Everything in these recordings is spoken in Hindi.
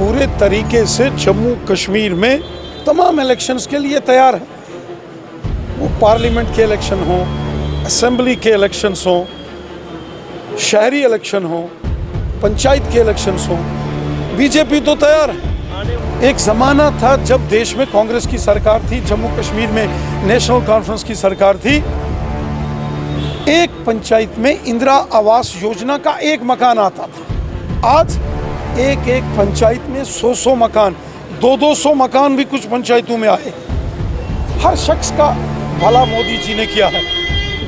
पूरे तरीके से जम्मू कश्मीर में तमाम इलेक्शंस के लिए तैयार है। वो पार्लियामेंट के इलेक्शन हो, असेंबली के इलेक्शंस हो, शहरी इलेक्शन हो, पंचायत के इलेक्शंस हो, बीजेपी तो तैयार है। एक ज़माना था जब देश में कांग्रेस की सरकार थी, जम्मू कश्मीर में नेशनल कॉन्फ्रेंस की सरकार थी। एक पंचायत में इंदिरा आवास योजना का एक मकान आता था। आज एक एक पंचायत में 100 मकान, 200 मकान भी कुछ पंचायतों में आए। हर शख्स का भला मोदी जी ने किया है।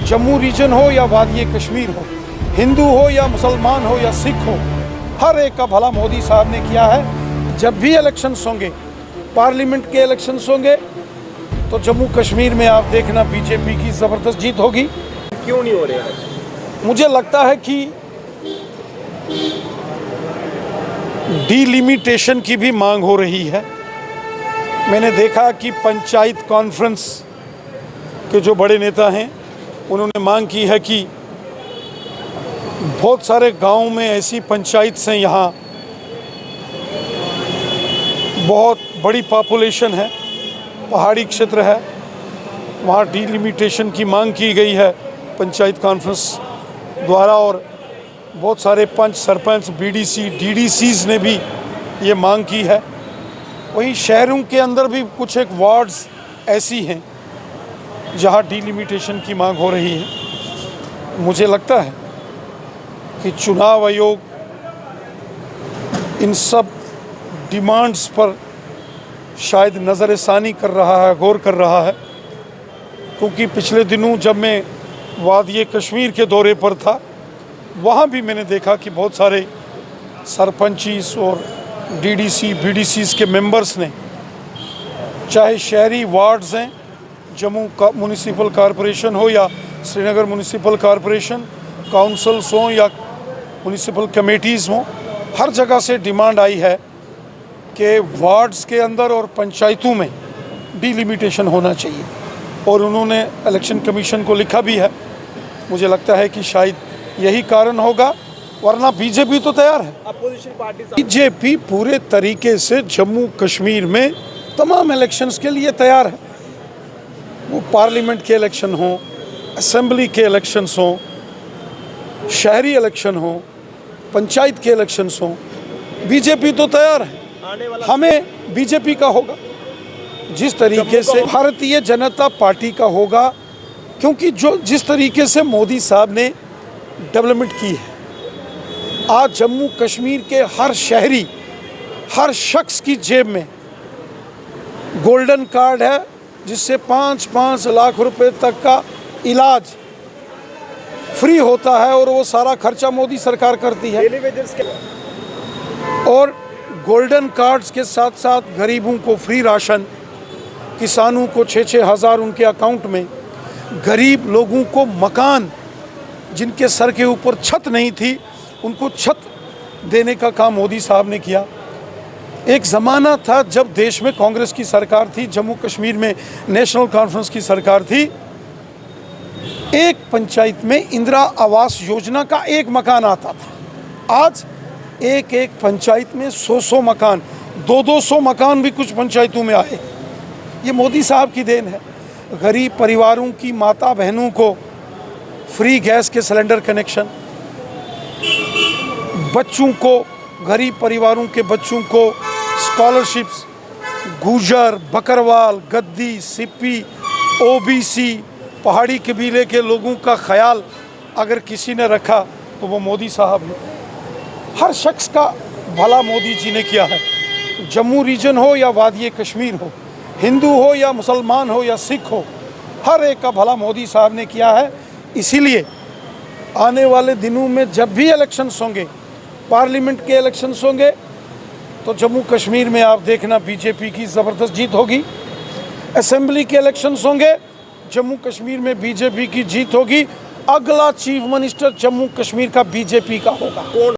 जम्मू रीजन हो या वादी कश्मीर हो, हिंदू हो या मुसलमान हो या सिख हो, हर एक का भला मोदी साहब ने किया है। जब भी इलेक्शंस होंगे, पार्लियामेंट के इलेक्शंस होंगे, तो जम्मू कश्मीर में आप देखना बीजेपी की ज़बरदस्त जीत होगी। क्यों नहीं हो रहे हैं? मुझे लगता है कि डिलिमिटेशन की भी मांग हो रही है। मैंने देखा कि पंचायत कॉन्फ्रेंस के जो बड़े नेता हैं, उन्होंने मांग की है कि बहुत सारे गांव में ऐसी पंचायत हैं, यहाँ बहुत बड़ी पॉपुलेशन है, पहाड़ी क्षेत्र है, वहाँ डिलिमिटेशन की मांग की गई है पंचायत कॉन्फ्रेंस द्वारा। और बहुत सारे पंच, सरपंच, बीडीसी, डीडीसीज ने भी ये मांग की है। वहीं शहरों के अंदर भी कुछ एक वार्ड्स ऐसी हैं जहाँ डिलिमिटेशन की मांग हो रही है। मुझे लगता है कि चुनाव आयोग इन सब डिमांड्स पर शायद नज़रसानी कर रहा है, गौर कर रहा है। क्योंकि पिछले दिनों जब मैं वादी कश्मीर के दौरे पर था, वहाँ भी मैंने देखा कि बहुत सारे सरपंचीस और डीडीसी, बीडीसीज के मेंबर्स ने, चाहे शहरी वार्ड्स हैं, जम्मू का म्यूनिसिपल कॉरपोरेशन हो या श्रीनगर म्यूनिसिपल कॉरपोरेशन, काउंसिल्स हों या म्यूनिसिपल कमेटीज़ हों, हर जगह से डिमांड आई है कि वार्ड्स के अंदर और पंचायतों में डिलिमिटेशन होना चाहिए। और उन्होंने इलेक्शन कमीशन को लिखा भी है। मुझे लगता है कि शायद यही कारण होगा, वरना बीजेपी तो तैयार है। अपोजिशन पार्टी बीजेपी पूरे तरीके से जम्मू कश्मीर में तमाम इलेक्शंस के लिए तैयार है। वो पार्लियामेंट के इलेक्शन हो, असेंबली के इलेक्शंस हो, शहरी इलेक्शन हो, पंचायत के इलेक्शंस हो, बीजेपी तो तैयार है। हमें बीजेपी का होगा, जिस तरीके से भारतीय जनता पार्टी का होगा, क्योंकि जिस तरीके से मोदी साहब ने डेवलपमेंट की है। आज जम्मू कश्मीर के हर शहरी, हर शख्स की जेब में गोल्डन कार्ड है, जिससे 5-5 लाख रुपए तक का इलाज फ्री होता है और वो सारा खर्चा मोदी सरकार करती है। और गोल्डन कार्ड्स के साथ साथ गरीबों को फ्री राशन, किसानों को 6-6 हज़ार उनके अकाउंट में, गरीब लोगों को मकान, जिनके सर के ऊपर छत नहीं थी, उनको छत देने का काम मोदी साहब ने किया। एक ज़माना था जब देश में कांग्रेस की सरकार थी, जम्मू कश्मीर में नेशनल कॉन्फ्रेंस की सरकार थी। एक पंचायत में इंदिरा आवास योजना का एक मकान आता था। आज एक एक पंचायत में 100 मकान, 200 मकान भी कुछ पंचायतों में आए। ये मोदी साहब की देन है। गरीब परिवारों की माता बहनों को फ्री गैस के सिलेंडर कनेक्शन, बच्चों को, गरीब परिवारों के बच्चों को स्कॉलरशिप्स, गुर्जर, बकरवाल, गद्दी, सिप्पी, ओबीसी, पहाड़ी कबीले के लोगों का ख्याल अगर किसी ने रखा तो वो मोदी साहब ने। हर शख्स का भला मोदी जी ने किया है। जम्मू रीजन हो या वादी कश्मीर हो, हिंदू हो या मुसलमान हो या सिख हो, हर एक का भला मोदी साहब ने किया है। इसीलिए आने वाले दिनों में जब भी इलेक्शंस होंगे, पार्लियामेंट के इलेक्शंस होंगे, तो जम्मू कश्मीर में आप देखना बीजेपी की ज़बरदस्त जीत होगी। असेंबली के इलेक्शंस होंगे, जम्मू कश्मीर में बीजेपी की जीत होगी। अगला चीफ मिनिस्टर जम्मू कश्मीर का बीजेपी का होगा।